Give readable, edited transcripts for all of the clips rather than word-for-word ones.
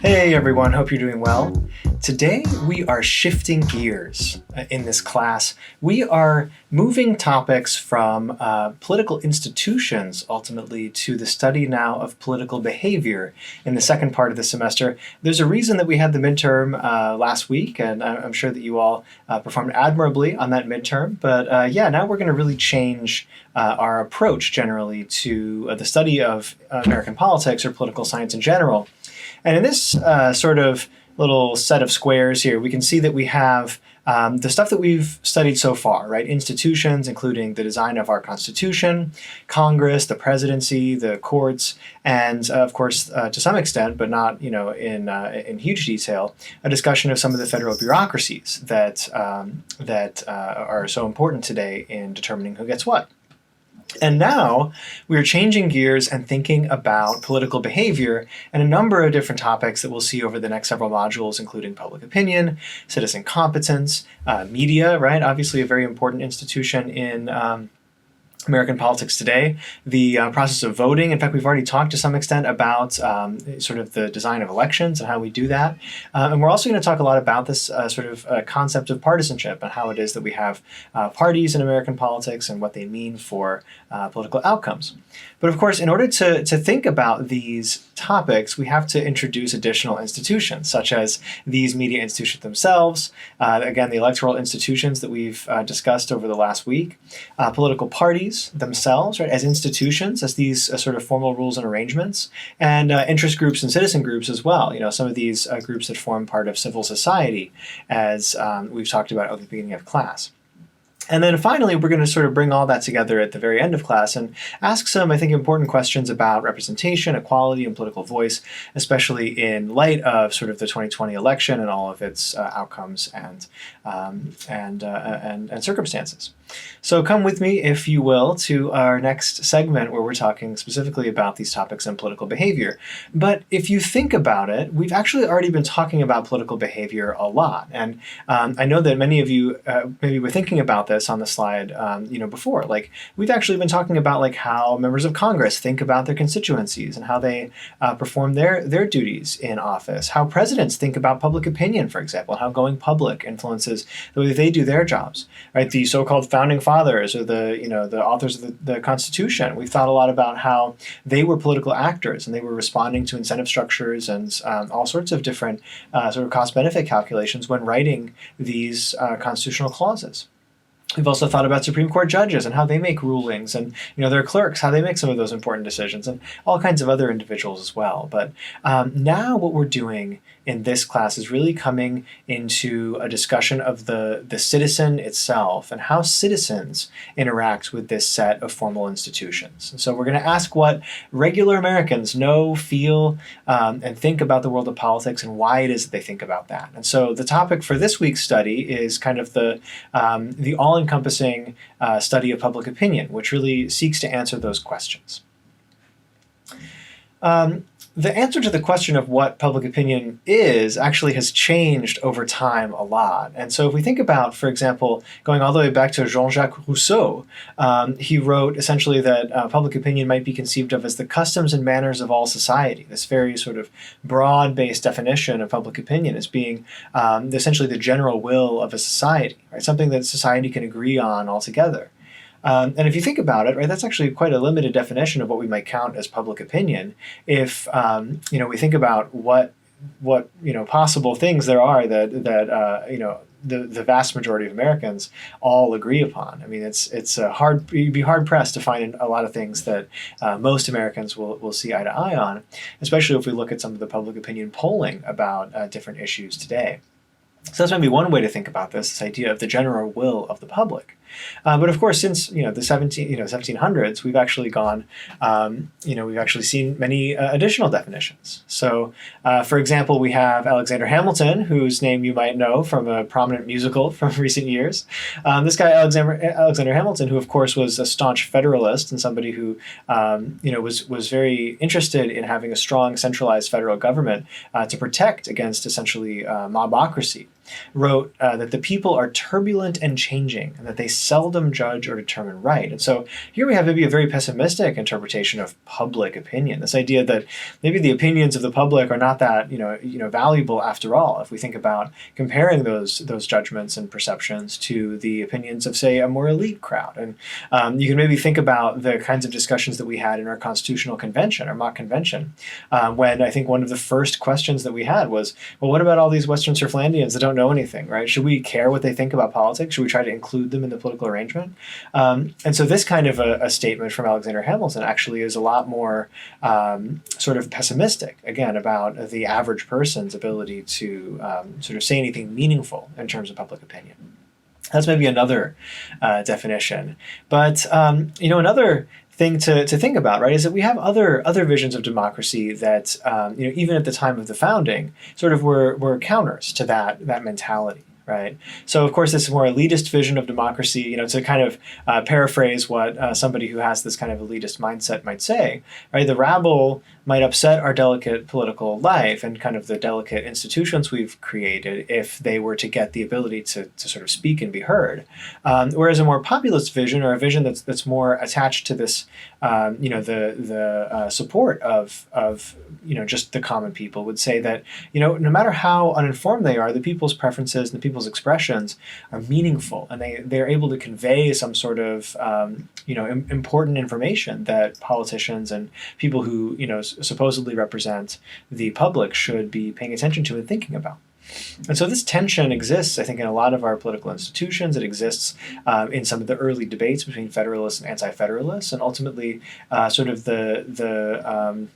Hey everyone, hope you're doing well. Today we are shifting gears in this class. We are moving topics from political institutions ultimately to the study now of political behavior in the second part of the semester. There's a reason that we had the midterm last week, and I'm sure that you all performed admirably on that midterm. But yeah, now we're going to really change our approach generally to the study of American politics or political science in general. And in this sort of little set of squares here, we can see that we have the stuff that we've studied so far, right? Institutions, including the design of our Constitution, Congress, the presidency, the courts, and of course, to some extent, but not in huge detail, a discussion of some of the federal bureaucracies that are so important today in determining who gets what. And now we're changing gears and thinking about political behavior and a number of different topics that we'll see over the next several modules, including public opinion, citizen competence, media, right? Obviously a very important institution in American politics today, the process of voting. In fact, we've already talked to some extent about sort of the design of elections and how we do that. And we're also going to talk a lot about this sort of concept of partisanship and how it is that we have parties in American politics and what they mean for political outcomes. But of course, in order to think about these topics, we have to introduce additional institutions, such as these media institutions themselves, again, the electoral institutions that we've discussed over the last week, political parties themselves, right, as institutions, as these sort of formal rules and arrangements, and interest groups and citizen groups as well. You know, some of these groups that form part of civil society, as we've talked about at the beginning of class. And then finally, we're going to sort of bring all that together at the very end of class and ask some, I think, important questions about representation, equality, and political voice, especially in light of sort of the 2020 election and all of its outcomes and circumstances. So come with me, if you will, to our next segment where we're talking specifically about these topics in political behavior. But if you think about it, we've actually already been talking about political behavior a lot. And I know that many of you maybe were thinking about this on the slide, before. Like, we've actually been talking about like how members of Congress think about their constituencies and how they perform their duties in office, how presidents think about public opinion, for example, how going public influences the way they do their jobs, right? The so-called founding fathers or the authors of the Constitution. We've thought a lot about how they were political actors and they were responding to incentive structures and all sorts of different sort of cost-benefit calculations when writing these constitutional clauses. We've also thought about Supreme Court judges and how they make rulings and, their clerks, how they make some of those important decisions, and all kinds of other individuals as well. But now what we're doing in this class is really coming into a discussion of the citizen itself and how citizens interact with this set of formal institutions. And so we're going to ask what regular Americans know, feel, and think about the world of politics and why it is that they think about that. And so the topic for this week's study is kind of the all-encompassing study of public opinion, which really seeks to answer those questions. The answer to the question of what public opinion is actually has changed over time a lot. And so if we think about, for example, going all the way back to Jean-Jacques Rousseau, he wrote essentially that public opinion might be conceived of as the customs and manners of all society. This very sort of broad-based definition of public opinion as being essentially the general will of a society, right? Something that society can agree on altogether. And if you think about it, right, that's actually quite a limited definition of what we might count as public opinion. If we think about what possible things there are that the vast majority of Americans all agree upon. I mean, you'd be hard pressed to find a lot of things that most Americans will see eye to eye on, especially if we look at some of the public opinion polling about different issues today. So that's maybe one way to think about this idea of the general will of the public. But of course, since the 1700s, we've actually gone, we've actually seen many additional definitions. So, for example, we have Alexander Hamilton, whose name you might know from a prominent musical from recent years. This guy, Alexander Hamilton, who of course was a staunch Federalist and somebody who, was very interested in having a strong centralized federal government to protect against essentially mobocracy. wrote that the people are turbulent and changing, and that they seldom judge or determine right. And so here we have maybe a very pessimistic interpretation of public opinion. This idea that maybe the opinions of the public are not that valuable after all. If we think about comparing those judgments and perceptions to the opinions of, say, a more elite crowd, and you can maybe think about the kinds of discussions that we had in our constitutional convention, our mock convention, when I think one of the first questions that we had was, well, what about all these Western Surflandians that don't know anything, right? Should we care what they think about politics? Should we try to include them in the political arrangement? And so this kind of a statement from Alexander Hamilton actually is a lot more sort of pessimistic, again, about the average person's ability to sort of say anything meaningful in terms of public opinion. That's maybe another definition. But, another thing to think about, right, is that we have other visions of democracy that, even at the time of the founding, sort of were counters to that mentality. Right. So, of course, this more elitist vision of democracy, to kind of paraphrase what somebody who has this kind of elitist mindset might say, right? The rabble might upset our delicate political life and kind of the delicate institutions we've created if they were to get the ability to sort of speak and be heard. Whereas a more populist vision, or a vision that's more attached to this, the support of just the common people, would say that, no matter how uninformed they are, the people's preferences and the people's expressions are meaningful, and they're able to convey some sort of important information that politicians and people who supposedly represent the public should be paying attention to and thinking about. And so this tension exists, I think, in a lot of our political institutions. It exists in some of the early debates between Federalists and Anti-Federalists, and ultimately sort of the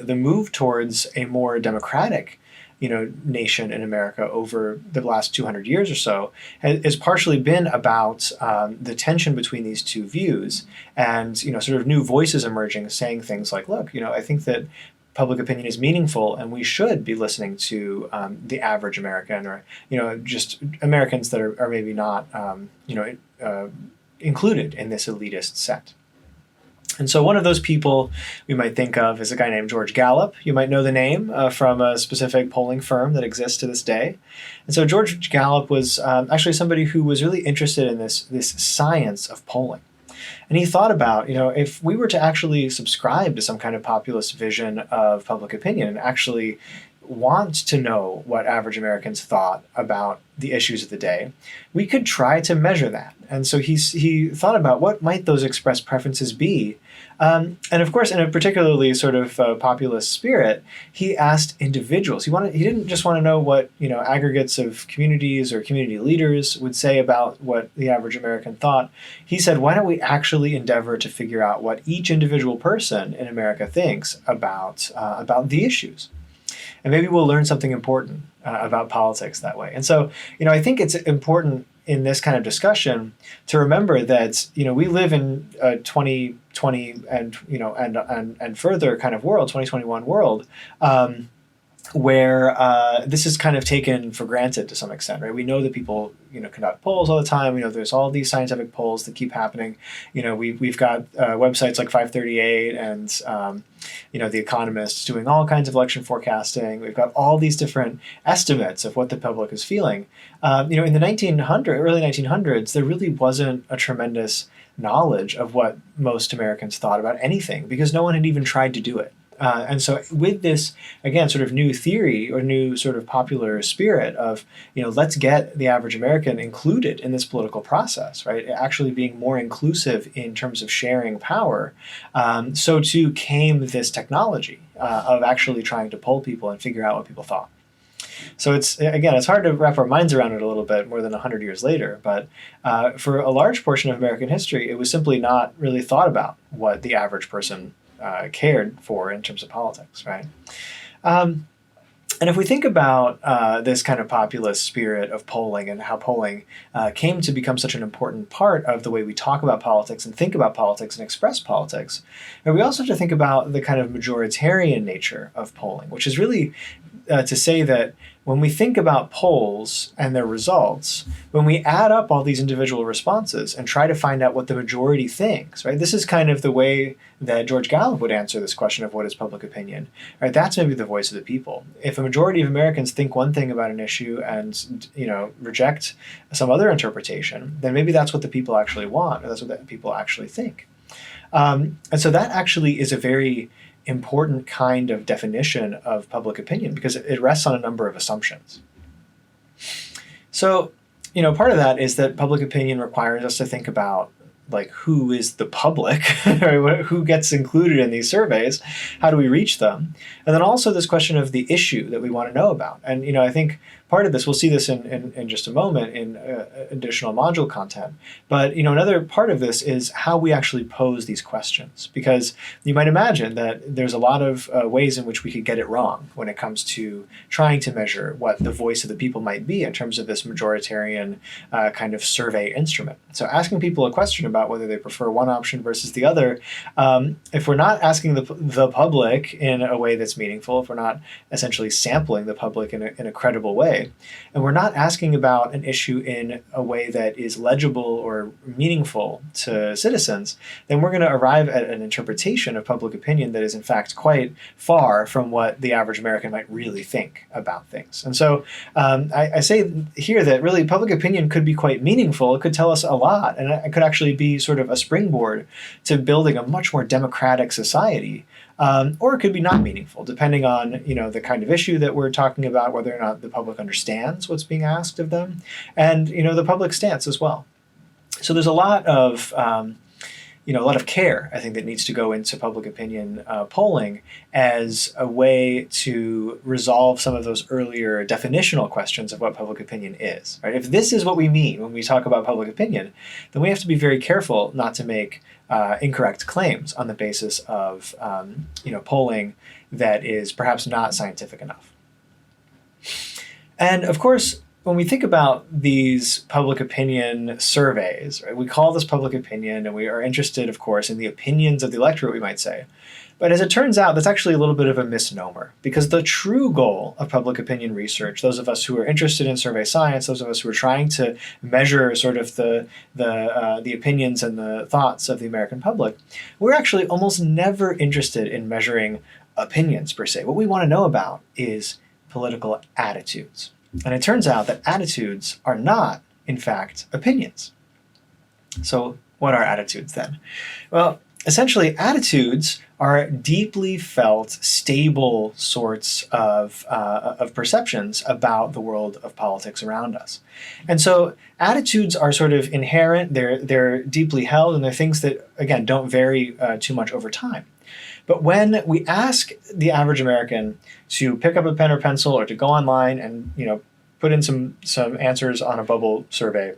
move towards a more democratic nation in America over the last 200 years or so has partially been about the tension between these two views, and sort of new voices emerging saying things like, look, I think that public opinion is meaningful, and we should be listening to the average American, or just Americans that are maybe not included in this elitist set. And so one of those people we might think of is a guy named George Gallup. You might know the name from a specific polling firm that exists to this day. And so George Gallup was actually somebody who was really interested in this science of polling. And he thought about, if we were to actually subscribe to some kind of populist vision of public opinion and actually want to know what average Americans thought about the issues of the day, we could try to measure that. And so he thought about what might those expressed preferences be. And of course, in a particularly sort of populist spirit, he asked individuals. He didn't just want to know what aggregates of communities or community leaders would say about what the average American thought. He said, why don't we actually endeavor to figure out what each individual person in America thinks about the issues? And maybe we'll learn something important about politics that way. And so, I think it's important in this kind of discussion to remember that, we live in a 2020 and further kind of world, 2021 world, where this is kind of taken for granted to some extent, right? We know that people, conduct polls all the time. We know there's all these scientific polls that keep happening. We've got websites like 538 and, The Economist doing all kinds of election forecasting. We've got all these different estimates of what the public is feeling. In the early 1900s, there really wasn't a tremendous knowledge of what most Americans thought about anything, because no one had even tried to do it. And so with this, again, sort of new theory or new sort of popular spirit of, let's get the average American included in this political process, right? Actually being more inclusive in terms of sharing power. So too came this technology of actually trying to poll people and figure out what people thought. So it's hard to wrap our minds around it a little bit more than 100 years later. But for a large portion of American history, it was simply not really thought about what the average person cared for in terms of politics, right? And if we think about this kind of populist spirit of polling and how polling came to become such an important part of the way we talk about politics and think about politics and express politics, and we also have to think about the kind of majoritarian nature of polling, which is really to say that when we think about polls and their results, when we add up all these individual responses and try to find out what the majority thinks, right? This is kind of the way that George Gallup would answer this question of what is public opinion, right? That's maybe the voice of the people. If a majority of Americans think one thing about an issue and, reject some other interpretation, then maybe that's what the people actually want, or that's what the people actually think. And so that actually is a very important kind of definition of public opinion because it rests on a number of assumptions. So, part of that is that public opinion requires us to think about who is the public, who gets included in these surveys, how do we reach them? And then also this question of the issue that we want to know about. And, I think part of this, we'll see this in just a moment in additional module content, but, another part of this is how we actually pose these questions, because you might imagine that there's a lot of ways in which we could get it wrong when it comes to trying to measure what the voice of the people might be in terms of this majoritarian kind of survey instrument. So asking people a question about whether they prefer one option versus the other, if we're not asking the public in a way that's meaningful, if we're not essentially sampling the public in a credible way, and we're not asking about an issue in a way that is legible or meaningful to citizens, then we're going to arrive at an interpretation of public opinion that is in fact quite far from what the average American might really think about things. And so I say here that really public opinion could be quite meaningful. It could tell us a lot, and it could actually be sort of a springboard to building a much more democratic society. Or it could be not meaningful, depending on the kind of issue that we're talking about, whether or not the public understands what's being asked of them, and the public stance as well. So there's a lot of care, I think, that needs to go into public opinion polling as a way to resolve some of those earlier definitional questions of what public opinion is. Right? If this is what we mean when we talk about public opinion, then we have to be very careful not to make incorrect claims on the basis of polling that is perhaps not scientific enough. And of course, when we think about these public opinion surveys, right, we call this public opinion, and we are interested, of course, in the opinions of the electorate, we might say. But as it turns out, that's actually a little bit of a misnomer, because the true goal of public opinion research, those of us who are interested in survey science, those of us who are trying to measure sort of the opinions and the thoughts of the American public, we're actually almost never interested in measuring opinions per se. What we want to know about is political attitudes. And it turns out that attitudes are not, in fact, opinions. So what are attitudes then? Well, essentially, attitudes are deeply felt, stable sorts of perceptions about the world of politics around us. And so attitudes are sort of inherent, they're deeply held, and they're things that, again, don't vary too much over time. But when we ask the average American to pick up a pen or pencil or to go online and put in some answers on a bubble survey,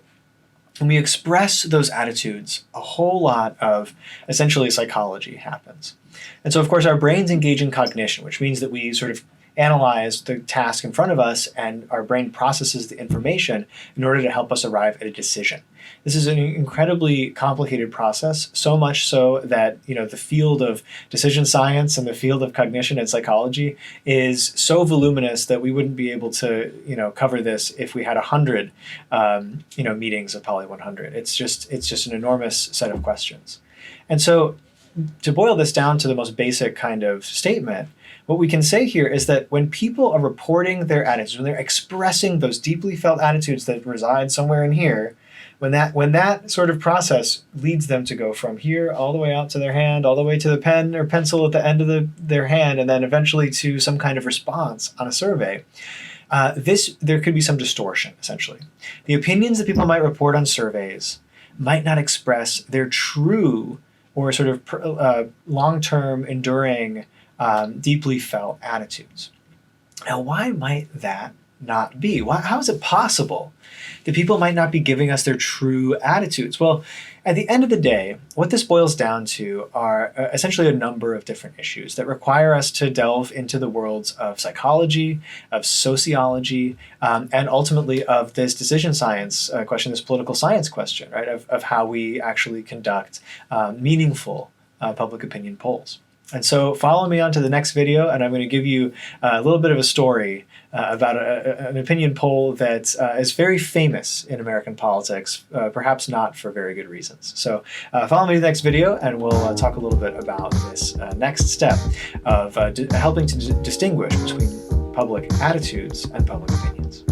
and we express those attitudes, a whole lot of essentially psychology happens. And so, of course, our brains engage in cognition, which means that we sort of analyze the task in front of us, and our brain processes the information in order to help us arrive at a decision. This is an incredibly complicated process, so much so that the field of decision science and the field of cognition and psychology is so voluminous that we wouldn't be able to cover this if we had 100 meetings of Poly 100. It's just an enormous set of questions. And so to boil this down to the most basic kind of statement, what we can say here is that when people are reporting their attitudes, when they're expressing those deeply felt attitudes that reside somewhere in here, when that sort of process leads them to go from here all the way out to their hand, all the way to the pen or pencil at the end of their hand, and then eventually to some kind of response on a survey, there could be some distortion, essentially. The opinions that people might report on surveys might not express their true or sort of long-term, enduring, deeply felt attitudes. Now, why might that not be? How is it possible that people might not be giving us their true attitudes? Well, at the end of the day, what this boils down to are essentially a number of different issues that require us to delve into the worlds of psychology, of sociology, and ultimately of this decision science question, this political science question, right, of how we actually conduct meaningful public opinion polls. And so follow me on to the next video, and I'm going to give you a little bit of a story about an opinion poll that is very famous in American politics, perhaps not for very good reasons. So follow me to the next video, and we'll talk a little bit about this next step of helping to distinguish between public attitudes and public opinions.